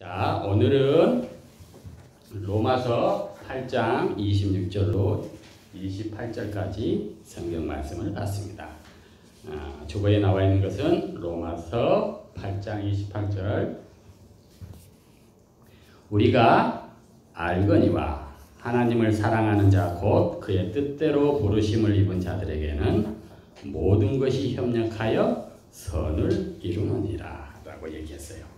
자, 오늘은 로마서 8장 26절로 28절까지 성경 말씀을 봤습니다. 주보에 나와 있는 것은 로마서 8장 28절. 우리가 알거니와 하나님을 사랑하는 자 곧 그의 뜻대로 부르심을 입은 자들에게는 모든 것이 협력하여 선을 이루느니라 라고 얘기했어요.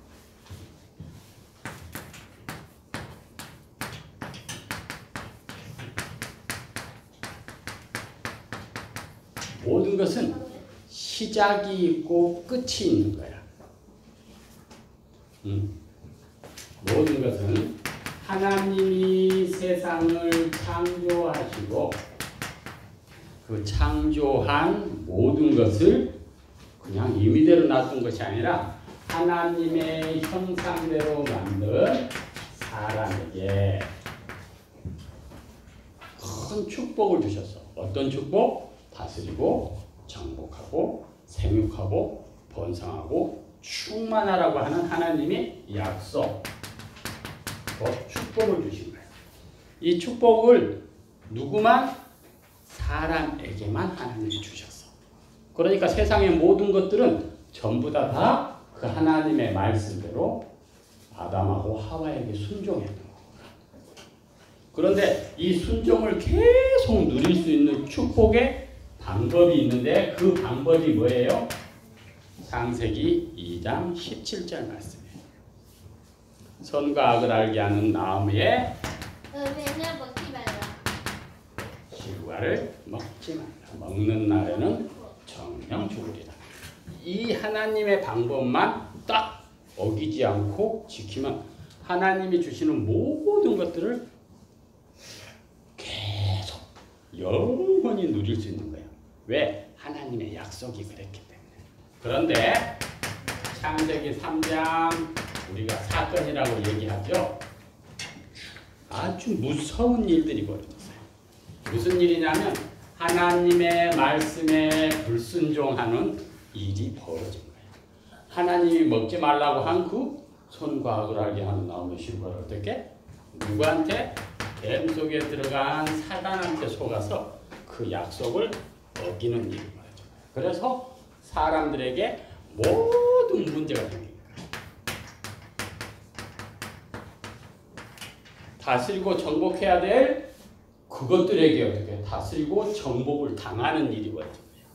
모든 것은 시작이 있고 끝이 있는 거야. 모든 것은 하나님이 세상을 창조하시고 그 창조한 모든 것을 그냥 임의대로 놔둔 것이 아니라 하나님의 형상대로 만든 사람에게 큰 축복을 주셨어. 어떤 축복? 다스리고 정복하고 생육하고 번성하고 충만하라고 하는 하나님의 약속, 축복을 주신 거예요. 이 축복을 누구만? 사람에게만 하나님이 주셨어. 그러니까 세상의 모든 것들은 전부 다 그 하나님의 말씀대로 아담하고 하와에게 순종했던 겁니다. 그런데 이 순종을 계속 누릴 수 있는 축복의 방법이 있는데 그 방법이 뭐예요? 창세기 2장 17절 말씀이에요. 선과 악을 알게 하는 나무의 먹지 말라. 실과를 먹지 말라. 먹는 날에는 정령 죽으리라. 이 하나님의 방법만 딱 어기지 않고 지키면 하나님이 주시는 모든 것들을 계속 영원히 누릴 수 있는 거예요. 왜? 하나님의 약속이 그랬기 때문에. 그런데 창세기 3장 우리가 사건이라고 얘기하죠. 아주 무서운 일들이 벌어졌어요. 무슨 일이냐면 하나님의 말씀에 불순종하는 일이 벌어진 거예요. 하나님이 먹지 말라고 한 그 선과 악을 알게 하는 나무의 실과를 어떻게? 누구한테? 뱀 속에 들어간 사단한테 속아서 그 약속을 어기는 일이 벌어진 거예요. 그래서 사람들에게 모든 문제가 생긴 거예요. 다스리고 정복해야 될 그것들에게 어떻게 다스리고 정복을 당하는 일이 벌어진 거예요.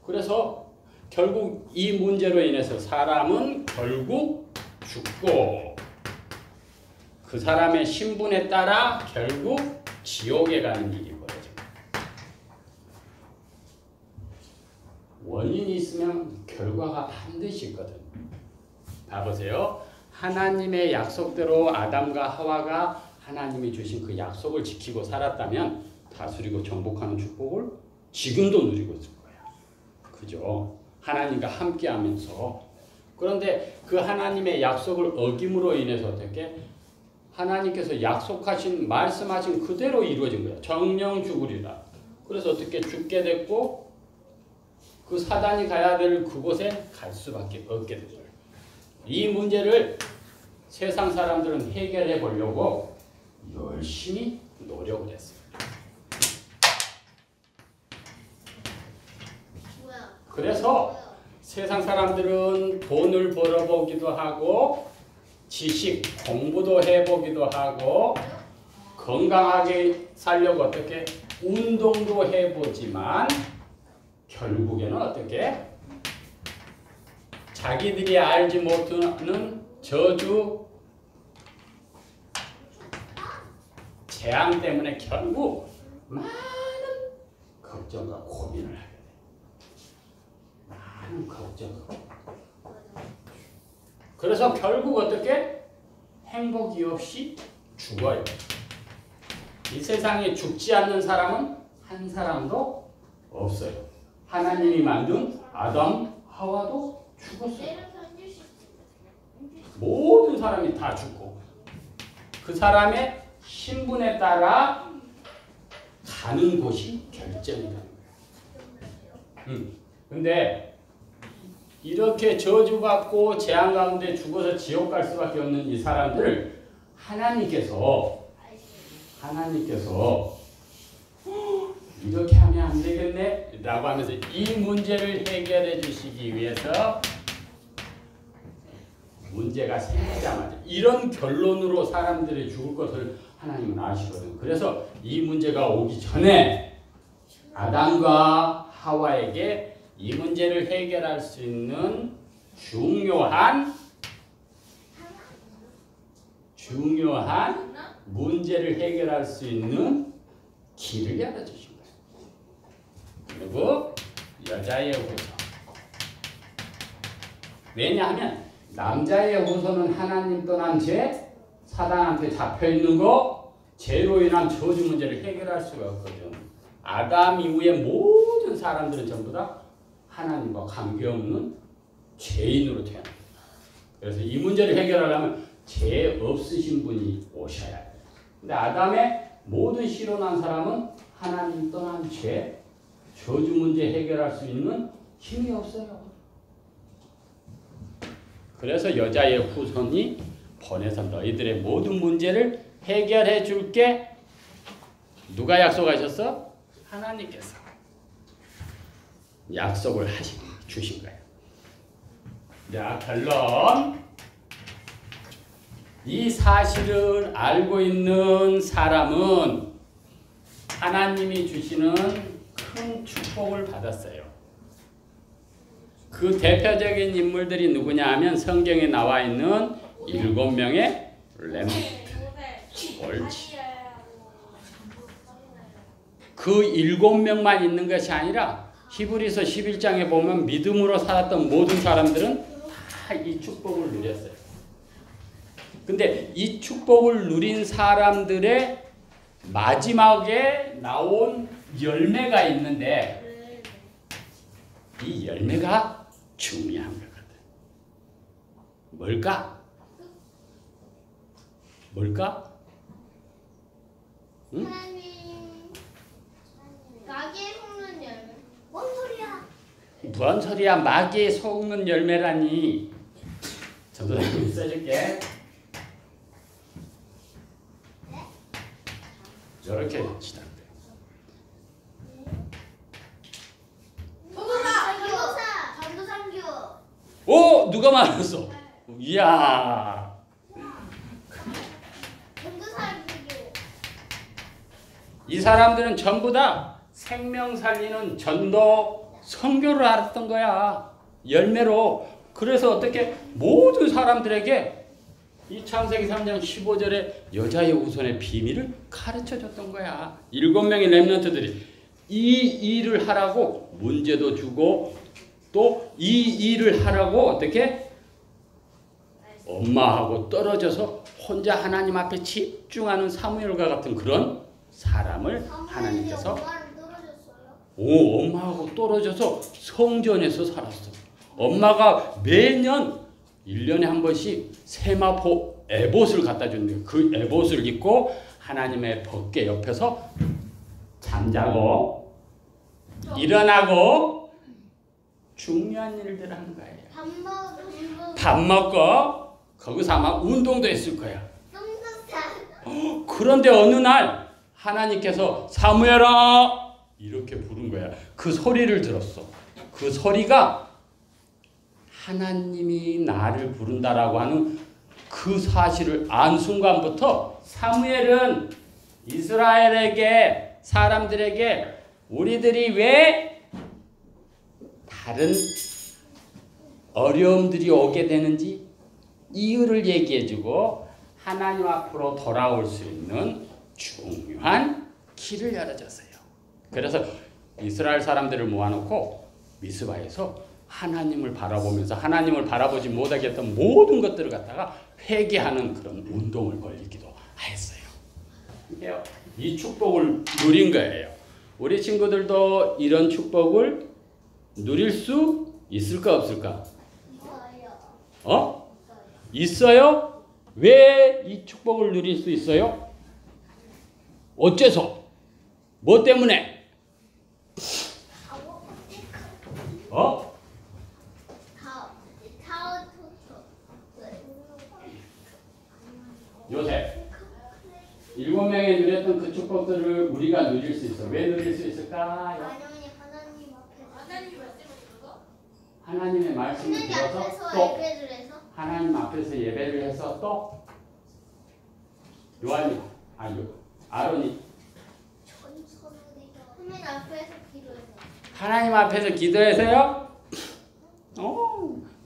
그래서 결국 이 문제로 인해서 사람은 결국 죽고 그 사람의 신분에 따라 결국 지옥에 가는 일이 벌어집니다. 원인이 있으면 결과가 반드시 있거든요. 봐보세요. 하나님의 약속대로 아담과 하와가 하나님이 주신 그 약속을 지키고 살았다면 다스리고 정복하는 축복을 지금도 누리고 있을 거예요. 그죠? 하나님과 함께하면서. 그런데 그 하나님의 약속을 어김으로 인해서 어떻게? 하나님께서 약속하신 말씀하신 그대로 이루어진 거예요. 정령 죽으리라. 그래서 어떻게 죽게 됐고 그 사단이 가야 될 그곳에 갈 수밖에 없게 된 거예요. 이 문제를 세상 사람들은 해결해 보려고 열심히 노력을 했어요. 그래서 세상 사람들은 돈을 벌어보기도 하고 지식, 공부도 해보기도 하고 건강하게 살려고 어떻게 운동도 해보지만 결국에는 어떻게 자기들이 알지 못하는 저주, 재앙 때문에 결국 많은 걱정과 고민을 하게 돼요. 많은 걱정과. 그래서 결국 어떻게? 행복이 없이 죽어요. 이 세상에 죽지 않는 사람은 한 사람도 없어요. 하나님이 만든 아담, 하와도 죽었어요. 모든 사람이 다 죽고 그 사람의 신분에 따라 가는 곳이 결정이 되는 거예요. 근데 이렇게 저주받고 재앙 가운데 죽어서 지옥 갈 수밖에 없는 이 사람들을 하나님께서 이렇게 하면 안 되겠네 라고 하면서 이 문제를 해결해 주시기 위해서 문제가 생기자마자 이런 결론으로 사람들이 죽을 것을 하나님은 아시거든요. 그래서 이 문제가 오기 전에 아담과 하와에게 이 문제를 해결할 수 있는 중요한 문제를 해결할 수 있는 길을 열어주신 거예요. 그리고 여자의 후손. 왜냐하면 남자의 후손은 하나님 떠난 죄, 사단한테 잡혀있는 거, 죄로 인한 저주 문제를 해결할 수가 없거든. 아담 이후의 모든 사람들은 전부 다 하나님과 관계없는 죄인으로 태어납니다. 그래서 이 문제를 해결하려면 죄 없으신 분이 오셔야 돼요. 근데 아담의 모든 실현한 사람은 하나님 떠난 죄, 저주 문제 해결할 수 있는 힘이 없어요. 그래서 여자의 후손이 번에서 너희들의 모든 문제를 해결해 줄게. 누가 약속하셨어? 하나님께서 약속을 주신 거예요. 자, 결론. 이 사실을 알고 있는 사람은 하나님이 주시는 큰 축복을 받았어요. 그 대표적인 인물들이 누구냐 하면 성경에 나와 있는 7명의 렘넌트. 옳지. 그 7명만 있는 것이 아니라 히브리서 11장에 보면 믿음으로 살았던 모든 사람들은 다 이 축복을 누렸어요. 근데 이 축복을 누린 사람들의 마지막에 나온 열매가 있는데 이 열매가 중요한 거거든. 뭘까? 응? 마귀에 속는 열매. 뭔 소리야? 뭔 소리야? 마귀에 속는 열매라니. 전도사님 써줄게. 이렇게 시작돼요. 전도상교. 오, 누가 말했어? 이야. 전도상교. 이 사람들은 전부 다 생명 살리는 전도 선교를 알았던 거야. 열매로. 그래서 어떻게 모든 사람들에게 이 창세기 3장 15절에 여자의 후손의 비밀을 가르쳐 줬던 거야. 7명의 렘넌트들이 이 일을 하라고 문제도 주고 또 이 일을 하라고 어떻게 엄마하고 떨어져서 혼자 하나님 앞에 집중하는 사무엘과 같은 그런 사람을 하나님께서 엄마하고 떨어져서 성전에서 살았어. 엄마가 매년 1년에 한 번씩 세마포 에봇을 갖다 주는데 그 에봇을 입고 하나님의 법궤 옆에서 잠자고 일어나고 중요한 일들을 하는 거예요. 밥 먹고 거기서 아마 운동도 했을 거야. 그런데 어느 날 하나님께서 사무엘아 이렇게 부른 거야. 그 소리를 들었어. 그 소리가 하나님이 나를 부른다라고 하는 그 사실을 안 순간부터 사무엘은 이스라엘에게 사람들에게 우리들이 왜 다른 어려움들이 오게 되는지 이유를 얘기해주고 하나님 앞으로 돌아올 수 있는 중요한 길을 열어줬어요. 그래서 이스라엘 사람들을 모아놓고 미스바에서 하나님을 바라보면서 하나님을 바라보지 못하게 했던 모든 것들을 갖다가 회개하는 그런 운동을 벌이기도 했어요. 이 축복을 누린 거예요. 우리 친구들도 이런 축복을 누릴 수 있을까 없을까? 있어요? 왜 이 축복을 누릴 수 있어요? 어째서? 뭐 때문에? 요셉. 7명이 누렸던 그 축복들을 우리가 누릴 수 있어. 왜 누릴 수 있을까요? 당연히 하나님 앞에서. 하나님의 말씀을 하나님 들어서 앞에서 또 예배를 해서. 하나님 앞에서 예배를 해서 또 요한이 아론이 하나님 앞에서 기도해서. 하나님 앞에서 기도해서요.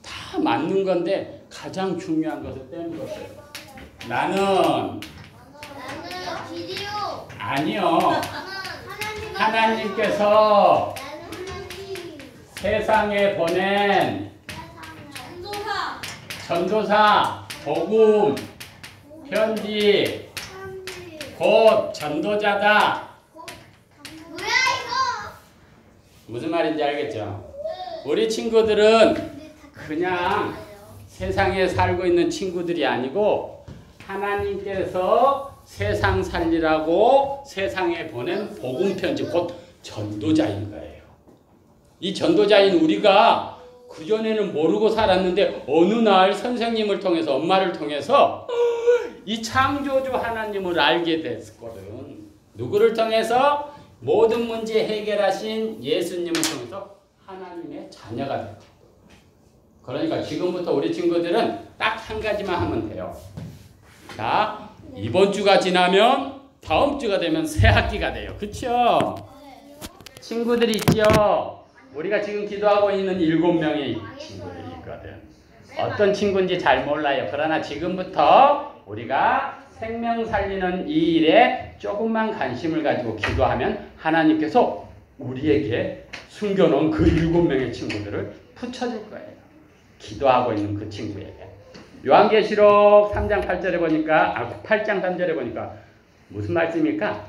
다 맞는 건데 가장 중요한 것을 빼는 것이에요. 나는 비디오. 아니요. 하나님께서 하나님께서 세상에 보낸 전도사, 복음, 편지, 곧 전도자다. 뭐야 이거? 무슨 말인지 알겠죠? 우리 친구들은 그냥 세상에 살고 있는 친구들이 아니고 하나님께서 세상 살리라고 세상에 보낸 복음 편지, 곧 전도자인 거예요. 이 전도자인 우리가 그전에는 모르고 살았는데 어느 날 선생님을 통해서 엄마를 통해서 이 창조주 하나님을 알게 됐거든. 누구를 통해서? 모든 문제 해결하신 예수님을 통해서 하나님의 자녀가 됐고. 그러니까 지금부터 우리 친구들은 딱 한 가지만 하면 돼요. 자, 이번 주가 지나면 다음 주가 되면 새 학기가 돼요. 그쵸? 친구들이 있죠? 우리가 지금 기도하고 있는 7명의 친구들이 있거든. 어떤 친구인지 잘 몰라요. 그러나 지금부터 우리가 생명 살리는 이 일에 조금만 관심을 가지고 기도하면 하나님께서 우리에게 숨겨놓은 그 7명의 친구들을 붙여줄 거예요. 기도하고 있는 그 친구에게. 요한계시록 3장 8절에 보니까 8장 3절에 보니까 무슨 말씀입니까?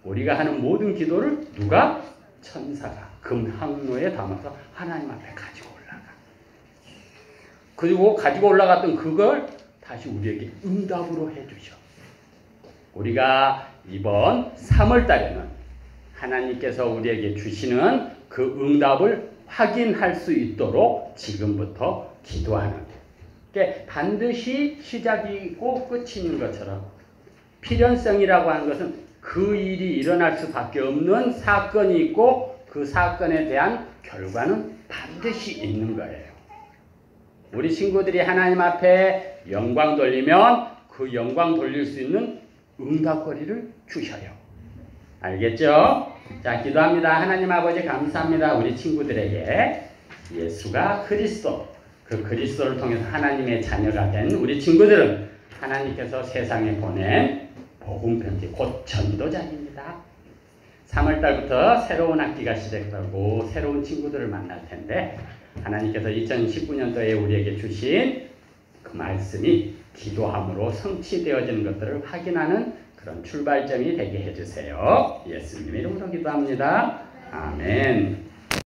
우리가 하는 모든 기도를 누가? 천사가 금 항로에 담아서 하나님 앞에 가지고 올라가. 그리고 가지고 올라갔던 그걸 다시 우리에게 응답으로 해주셔. 우리가 이번 3월 달에는 하나님께서 우리에게 주시는 그 응답을 확인할 수 있도록 지금부터 기도하는. 그러니까 반드시 시작이고 끝이 있는 것처럼 필연성이라고 하는 것은 그 일이 일어날 수밖에 없는 사건이 있고 그 사건에 대한 결과는 반드시 있는 거예요. 우리 친구들이 하나님 앞에 영광 돌리면 그 영광 돌릴 수 있는 응답거리를 주셔요. 알겠죠? 자, 기도합니다. 하나님 아버지 감사합니다. 우리 친구들에게 예수가 그리스도, 그 그리스도를 통해서 하나님의 자녀가 된 우리 친구들은 하나님께서 세상에 보낸 복음편지, 곧 전도자입니다. 3월달부터 새로운 학기가 시작되고 새로운 친구들을 만날 텐데 하나님께서 2019년도에 우리에게 주신 그 말씀이 기도함으로 성취되어지는 것들을 확인하는 그런 출발점이 되게 해주세요. 예수님의 이름으로 기도합니다. 아멘.